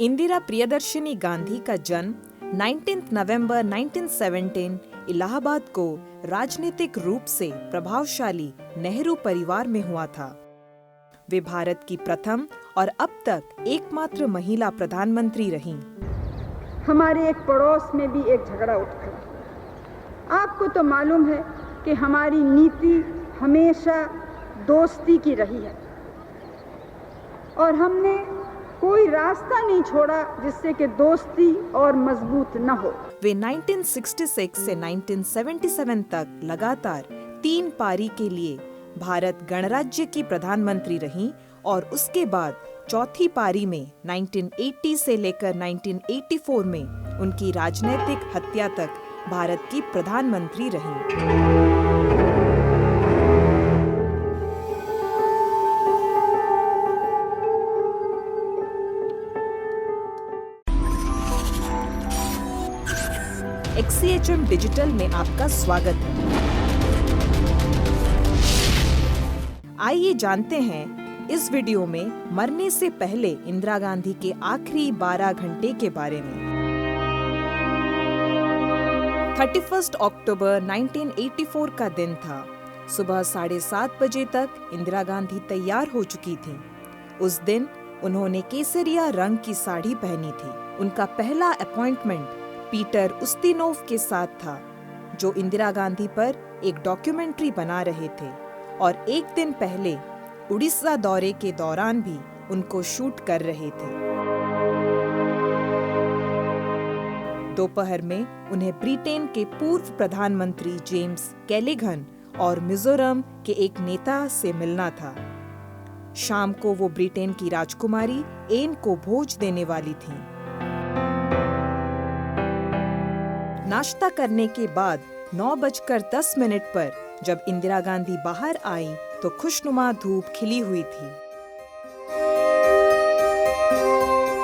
इंदिरा प्रियदर्शिनी गांधी का जन्म 19 नवंबर 1917 इलाहाबाद को राजनीतिक रूप से प्रभावशाली नेहरू परिवार में हुआ था। वे भारत की प्रथम और अब तक एकमात्र महिला प्रधानमंत्री रहीं। हमारे एक पड़ोस में भी एक झगड़ा उठ गया। आपको तो मालूम है कि हमारी नीति हमेशा दोस्ती की रही है और हमने कोई रास्ता नहीं छोड़ा जिससे कि दोस्ती और मजबूत न हो। वे 1966 से 1977 तक लगातार 3 पारी के लिए भारत गणराज्य की प्रधानमंत्री रहीं और उसके बाद चौथी पारी में 1980 से लेकर 1984 में उनकी राजनीतिक हत्या तक भारत की प्रधानमंत्री रहीं। XCHM डिजिटल में आपका स्वागत है। आइए जानते हैं इस वीडियो में मरने से पहले इंदिरा गांधी के आखिरी 12 घंटे के बारे में। 31 अक्टूबर 1984 का दिन था। सुबह 7:30 बजे तक इंदिरा गांधी तैयार हो चुकी थीं। उस दिन उन्होंने केसरिया रंग की साड़ी पहनी थी। उनका पहला अपॉइंटमेंट पीटर उस्तिनोव के साथ था, जो इंदिरा गांधी पर एक डॉक्यूमेंट्री बना रहे थे और एक दिन पहले उड़ीसा दौरे के दौरान भी उनको शूट कर रहे थे। दोपहर में उन्हें ब्रिटेन के पूर्व प्रधानमंत्री जेम्स कैलिघन और मिजोरम के एक नेता से मिलना था। शाम को वो ब्रिटेन की राजकुमारी एन को भोज देने वाली थीं। नाश्ता करने के बाद 9:10 पर जब इंदिरा गांधी बाहर आई तो खुशनुमा धूप खिली हुई थी।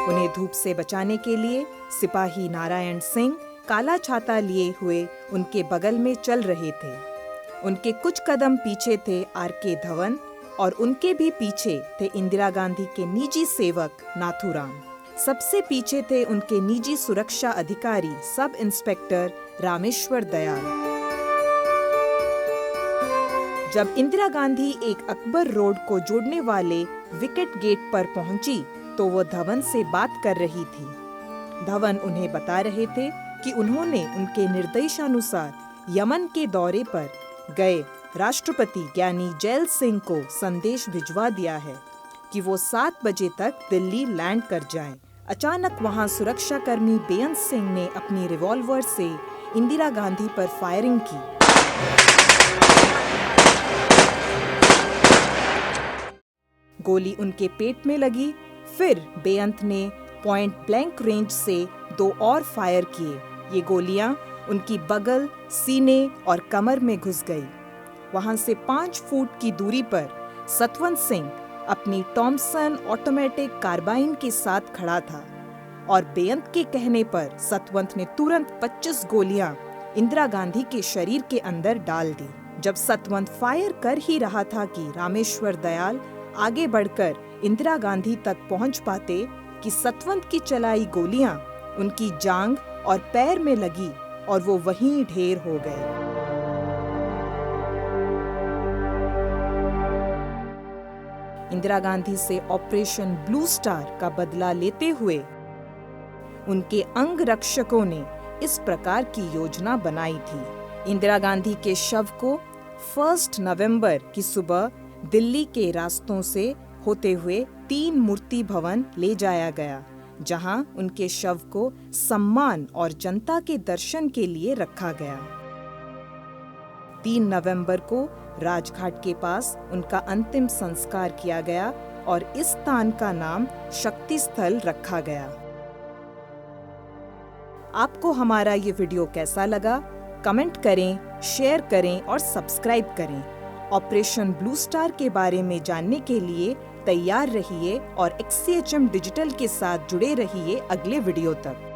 उन्हें धूप से बचाने के लिए सिपाही नारायण सिंह काला छाता लिए हुए उनके बगल में चल रहे थे। उनके कुछ कदम पीछे थे आर.के. धवन और उनके भी पीछे थे इंदिरा गांधी के निजी सेवक नाथूराम। सबसे पीछे थे उनके निजी सुरक्षा अधिकारी सब इंस्पेक्टर रामेश्वर दयाल। जब इंदिरा गांधी एक अकबर रोड को जोड़ने वाले विकेट गेट पर पहुंची तो वो धवन से बात कर रही थी। धवन उन्हें बता रहे थे कि उन्होंने उनके निर्देशानुसार यमन के दौरे पर गए राष्ट्रपति ज्ञानी जैल सिंह को संदेश भिजवा दिया है कि वो 7 बजे तक दिल्ली लैंड कर जाएं। अचानक वहां सुरक्षाकर्मी बेअंत सिंह ने अपनी रिवॉल्वर से इंदिरा गांधी पर फायरिंग की। गोली उनके पेट में लगी। फिर बेअंत ने पॉइंट ब्लैंक रेंज से 2 और फायर किए। ये गोलियां उनकी बगल, सीने और कमर में घुस गई। वहां से 5 फुट की दूरी पर सतवंत सिंह अपनी टॉमसन ऑटोमेटिक कार्बाइन के साथ खड़ा था और बेअंत के कहने पर सतवंत ने तुरंत 25 गोलियां इंदिरा गांधी के शरीर के अंदर डाल दी। जब सतवंत फायर कर ही रहा था कि रामेश्वर दयाल आगे बढ़कर इंदिरा गांधी तक पहुंच पाते कि सतवंत की चलाई गोलियां उनकी जांघ और पैर में लगी और वो वहीं ढेर हो गए। इंदिरा गांधी से ऑपरेशन ब्लू स्टार का बदला लेते हुए उनके अंग रक्षकों ने इस प्रकार की योजना बनाई थी। इंदिरा गांधी के शव को 1 नवंबर की सुबह दिल्ली के रास्तों से होते हुए 3 मूर्ति भवन ले जाया गया, जहां उनके शव को सम्मान और जनता के दर्शन के लिए रखा गया। 3 नवंबर को राजघाट के पास उनका अंतिम संस्कार किया गया और इस स्थान का नाम शक्ति स्थल रखा गया। आपको हमारा ये वीडियो कैसा लगा? कमेंट करें, शेयर करें और सब्सक्राइब करें। ऑपरेशन ब्लू स्टार के बारे में जानने के लिए तैयार रहिए और XCHM डिजिटल के साथ जुड़े रहिए अगले वीडियो तक।